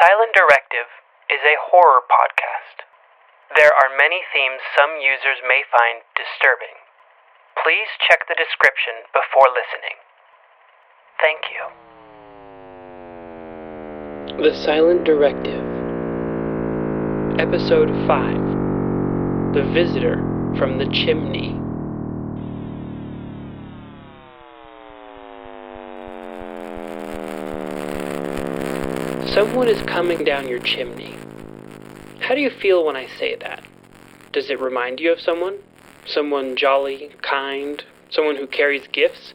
Silent Directive is a horror podcast. There are many themes some users may find disturbing. Please check the description before listening. Thank you. The Silent Directive. Episode 5. The Visitor from the Chimney. Someone is coming down your chimney. How do you feel when I say that? Does it remind you of someone? Someone jolly, kind, someone who carries gifts?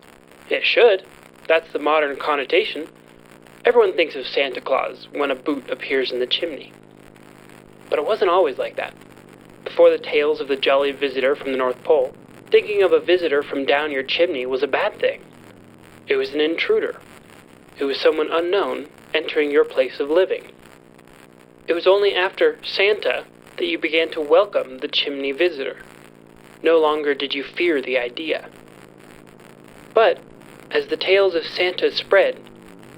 It should. That's the modern connotation. Everyone thinks of Santa Claus when a boot appears in the chimney. But it wasn't always like that. Before the tales of the jolly visitor from the North Pole, thinking of a visitor from down your chimney was a bad thing. It was an intruder. It was someone unknown entering your place of living. It was only after Santa that you began to welcome the chimney visitor. No longer did you fear the idea. But as the tales of Santa spread,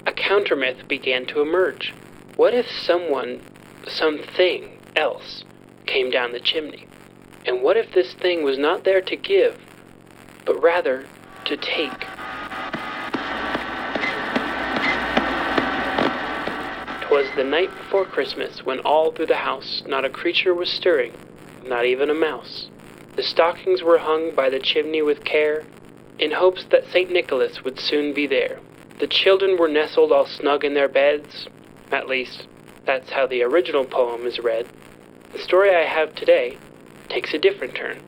a countermyth began to emerge. What if something else came down the chimney? And what if this thing was not there to give, but rather to take? 'Twas the night before Christmas, when all through the house not a creature was stirring, not even a mouse. The stockings were hung by the chimney with care, in hopes that St. Nicholas would soon be there. The children were nestled all snug in their beds. At least, that's how the original poem is read. The story I have today takes a different turn.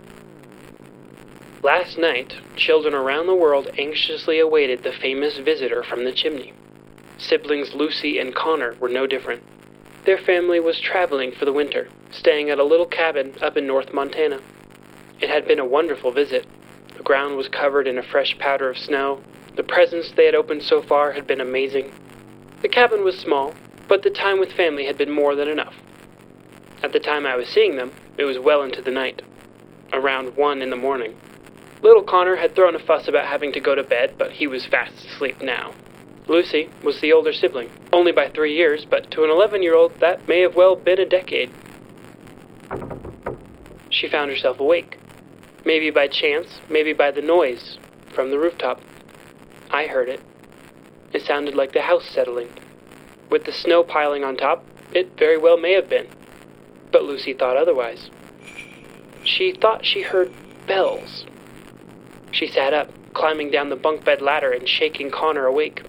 Last night, children around the world anxiously awaited the famous visitor from the chimney. Siblings Lucy and Connor were no different. Their family was traveling for the winter, staying at a little cabin up in North Montana. It had been a wonderful visit. The ground was covered in a fresh powder of snow. The presents they had opened so far had been amazing. The cabin was small, but the time with family had been more than enough. At the time I was seeing them, it was well into the night, around 1 in the morning. Little Connor had thrown a fuss about having to go to bed, but he was fast asleep now. Lucy was the older sibling, only by 3 years, but to an 11-year-old that may have well been a decade. She found herself awake, maybe by chance, maybe by the noise from the rooftop. I heard it. It sounded like the house settling. With the snow piling on top, it very well may have been, but Lucy thought otherwise. She thought she heard bells. She sat up, climbing down the bunk bed ladder and shaking Connor awake.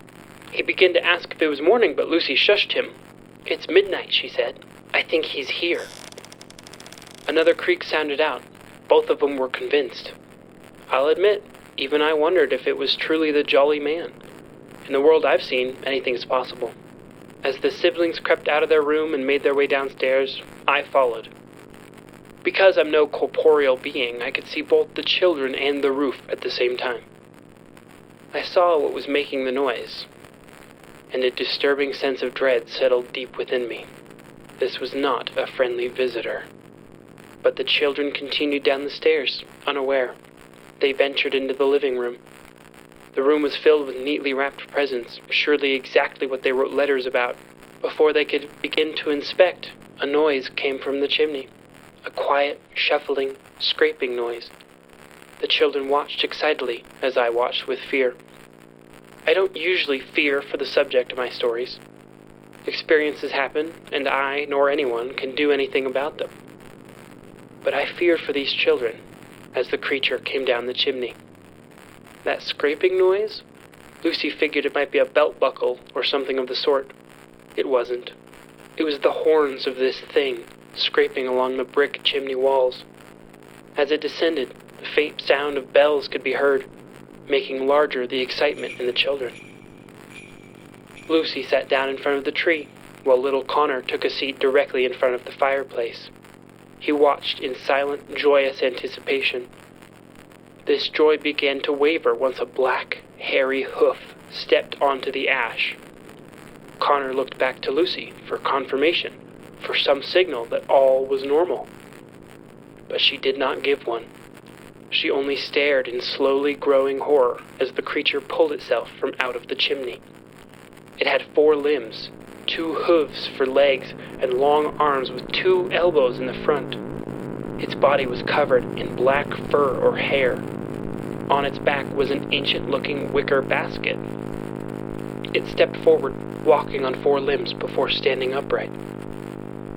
He began to ask if it was morning, but Lucy shushed him. "It's midnight," she said. "I think he's here." Another creak sounded out. Both of them were convinced. I'll admit, even I wondered if it was truly the jolly man. In the world I've seen, anything's possible. As the siblings crept out of their room and made their way downstairs, I followed. Because I'm no corporeal being, I could see both the children and the roof at the same time. I saw what was making the noise, and a disturbing sense of dread settled deep within me. This was not a friendly visitor. But the children continued down the stairs, unaware. They ventured into the living room. The room was filled with neatly wrapped presents, surely exactly what they wrote letters about. Before they could begin to inspect, a noise came from the chimney. A quiet, shuffling, scraping noise. The children watched excitedly, as I watched with fear. I don't usually fear for the subject of my stories. Experiences happen, and I, nor anyone, can do anything about them. But I feared for these children as the creature came down the chimney. That scraping noise? Lucy figured it might be a belt buckle or something of the sort. It wasn't. It was the horns of this thing scraping along the brick chimney walls. As it descended, the faint sound of bells could be heard, making larger the excitement in the children. Lucy sat down in front of the tree, while little Connor took a seat directly in front of the fireplace. He watched in silent, joyous anticipation. This joy began to waver once a black, hairy hoof stepped onto the ash. Connor looked back to Lucy for confirmation, for some signal that all was normal. But she did not give one. She only stared in slowly growing horror as the creature pulled itself from out of the chimney. It had 4 limbs, 2 hooves for legs, and long arms with 2 elbows in the front. Its body was covered in black fur or hair. On its back was an ancient-looking wicker basket. It stepped forward, walking on 4 limbs before standing upright.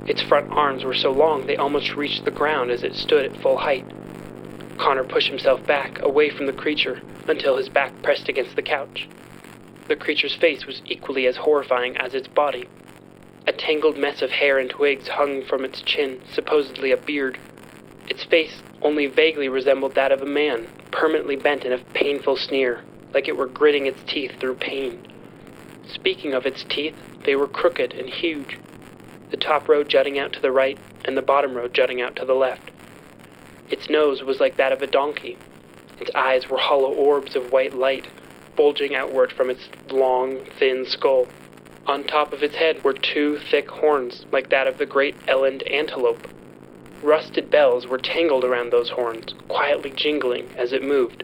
Its front arms were so long they almost reached the ground as it stood at full height. Connor pushed himself back, away from the creature, until his back pressed against the couch. The creature's face was equally as horrifying as its body. A tangled mess of hair and twigs hung from its chin, supposedly a beard. Its face only vaguely resembled that of a man, permanently bent in a painful sneer, like it were gritting its teeth through pain. Speaking of its teeth, they were crooked and huge, the top row jutting out to the right and the bottom row jutting out to the left. Its nose was like that of a donkey. Its eyes were hollow orbs of white light, bulging outward from its long, thin skull. On top of its head were 2 thick horns, like that of the great eland antelope. Rusted bells were tangled around those horns, quietly jingling as it moved.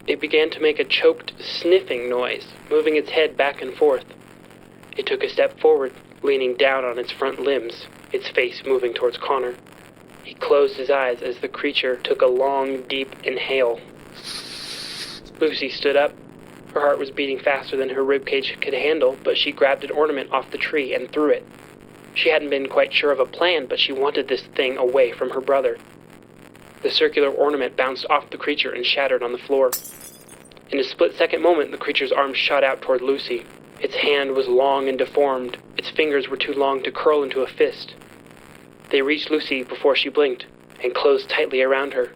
It began to make a choked, sniffing noise, moving its head back and forth. It took a step forward, leaning down on its front limbs, its face moving towards Connor. He closed his eyes as the creature took a long, deep inhale. Lucy stood up. Her heart was beating faster than her ribcage could handle, but she grabbed an ornament off the tree and threw it. She hadn't been quite sure of a plan, but she wanted this thing away from her brother. The circular ornament bounced off the creature and shattered on the floor. In a split-second moment, the creature's arm shot out toward Lucy. Its hand was long and deformed. Its fingers were too long to curl into a fist. They reached Lucy before she blinked, and closed tightly around her.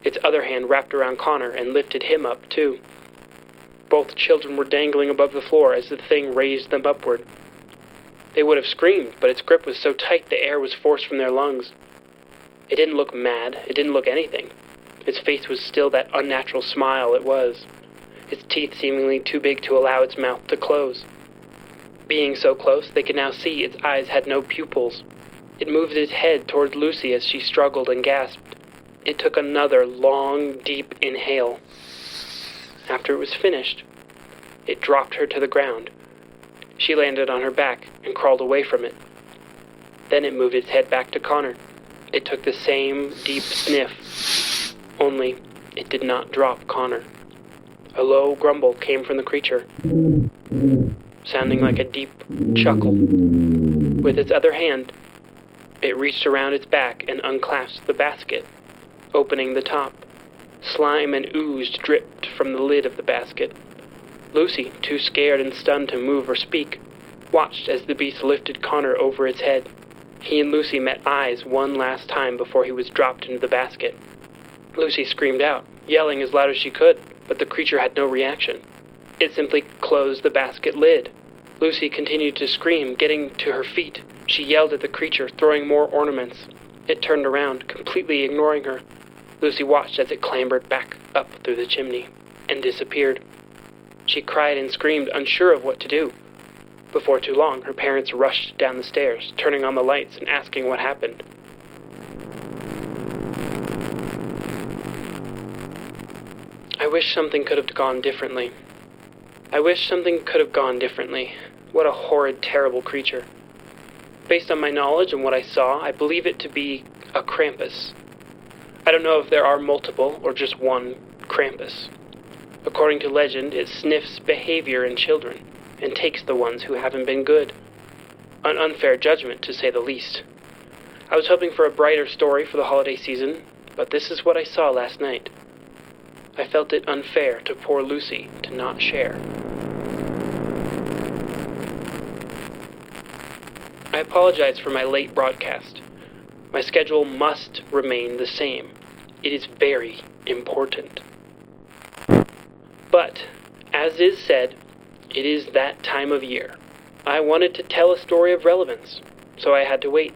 Its other hand wrapped around Connor and lifted him up, too. Both children were dangling above the floor as the thing raised them upward. They would have screamed, but its grip was so tight the air was forced from their lungs. It didn't look mad. It didn't look anything. Its face was still that unnatural smile it was, its teeth seemingly too big to allow its mouth to close. Being so close, they could now see its eyes had no pupils. It moved its head toward Lucy as she struggled and gasped. It took another long, deep inhale. After it was finished, it dropped her to the ground. She landed on her back and crawled away from it. Then it moved its head back to Connor. It took the same deep sniff, only it did not drop Connor. A low grumble came from the creature, sounding like a deep chuckle. With its other hand, it reached around its back and unclasped the basket, opening the top. Slime and ooze dripped from the lid of the basket. Lucy, too scared and stunned to move or speak, watched as the beast lifted Connor over its head. He and Lucy met eyes one last time before he was dropped into the basket. Lucy screamed out, yelling as loud as she could, but the creature had no reaction. It simply closed the basket lid. Lucy continued to scream, getting to her feet. She yelled at the creature, throwing more ornaments. It turned around, completely ignoring her. Lucy watched as it clambered back up through the chimney and disappeared. She cried and screamed, unsure of what to do. Before too long, her parents rushed down the stairs, turning on the lights and asking what happened. I wish something could have gone differently. What a horrid, terrible creature. Based on my knowledge and what I saw, I believe it to be a Krampus. I don't know if there are multiple or just one Krampus. According to legend, it sniffs behavior in children and takes the ones who haven't been good. An unfair judgment, to say the least. I was hoping for a brighter story for the holiday season, but this is what I saw last night. I felt it unfair to poor Lucy to not share. I apologize for my late broadcast. My schedule must remain the same. It is very important. But, as is said, it is that time of year. I wanted to tell a story of relevance, so I had to wait.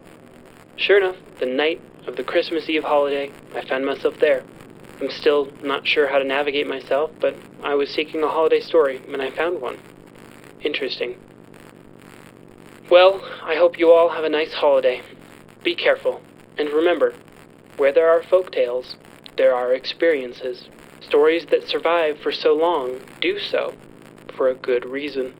Sure enough, the night of the Christmas Eve holiday, I found myself there. I'm still not sure how to navigate myself, but I was seeking a holiday story, and I found one. Interesting. Well, I hope you all have a nice holiday. Be careful, and remember, where there are folk tales, there are experiences. Stories that survive for so long do so for a good reason.